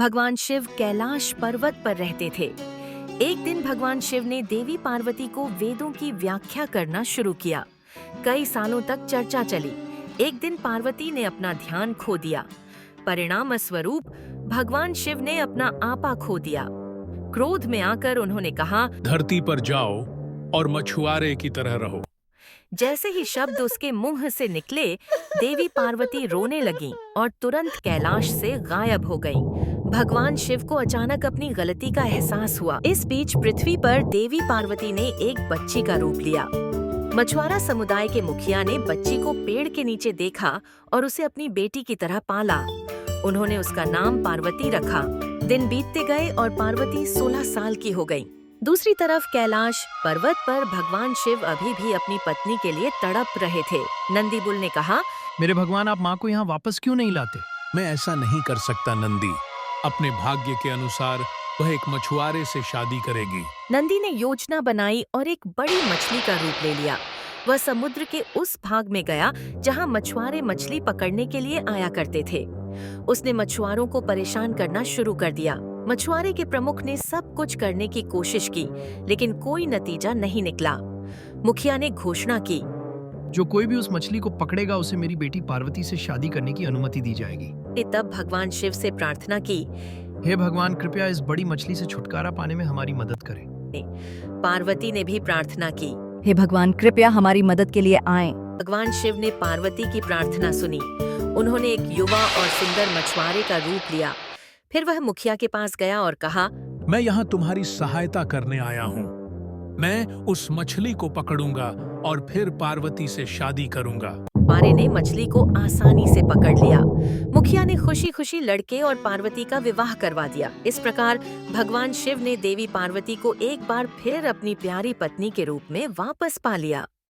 भगवान शिव कैलाश पर्वत पर रहते थे। एक दिन भगवान शिव ने देवी पार्वती को वेदों की व्याख्या करना शुरू किया। कई सालों तक चर्चा चली। एक दिन पार्वती ने अपना ध्यान खो दिया। परिणाम स्वरूप भगवान शिव ने अपना आपा खो दिया। क्रोध में आकर उन्होंने कहा, धरती पर जाओ और मछुआरे की तरह रहो। जैसे ही शब्द उसके मुंह से निकले, देवी पार्वती रोने लगीं और तुरंत कैलाश से गायब हो गईं। भगवान शिव को अचानक अपनी गलती का एहसास हुआ। इस बीच पृथ्वी पर देवी पार्वती ने एक बच्ची का रूप लिया। मछुआरा समुदाय के मुखिया ने बच्ची को पेड़ के नीचे देखा और उसे अपनी बेटी की तरह पाला। उन्होंने उसका नाम पार्वती रखा। दिन बीतते गए और पार्वती 16 साल की हो गई। दूसरी तरफ कैलाश पर्वत पर भगवान शिव अभी भी अपनी पत्नी के लिए तड़प रहे थे। नंदीबुल ने कहा, मेरे भगवान, आप माँ को यहाँ वापस क्यों नहीं लाते? मैं ऐसा नहीं कर सकता नंदी। अपने भाग्य के अनुसार वह एक मछुआरे से शादी करेगी। नंदी ने योजना बनाई और एक बड़ी मछली का रूप ले लिया। वह समुद्र के उस भाग में गया जहाँ मछुआरे मछली पकड़ने के लिए आया करते थे। उसने मछुआरों को परेशान करना शुरू कर दिया। मछुआरे के प्रमुख ने सब कुछ करने की कोशिश की, लेकिन कोई नतीजा नहीं निकला। मुखिया ने घोषणा की, जो कोई भी उस मछली को पकड़ेगा उसे मेरी बेटी पार्वती से शादी करने की अनुमति दी जाएगी। तब भगवान शिव से प्रार्थना की, हे भगवान, कृपया इस बड़ी मछली से छुटकारा पाने में हमारी मदद करें। पार्वती ने भी प्रार्थना की, हे भगवान, कृपया हमारी मदद के लिए आएं। भगवान शिव ने पार्वती की प्रार्थना सुनी। उन्होंने एक युवा और सुंदर मछुआरे का रूप लिया। फिर वह मुखिया के पास गया और कहा, मैं यहाँ तुम्हारी सहायता करने आया हूँ। मैं उस मछली को पकड़ूंगा और फिर पार्वती से शादी करूंगा। मछुआरे ने मछली को आसानी से पकड़ लिया। मुखिया ने खुशी खुशी लड़के और पार्वती का विवाह करवा दिया। इस प्रकार भगवान शिव ने देवी पार्वती को एक बार फिर अपनी प्यारी पत्नी के रूप में वापस पा लिया।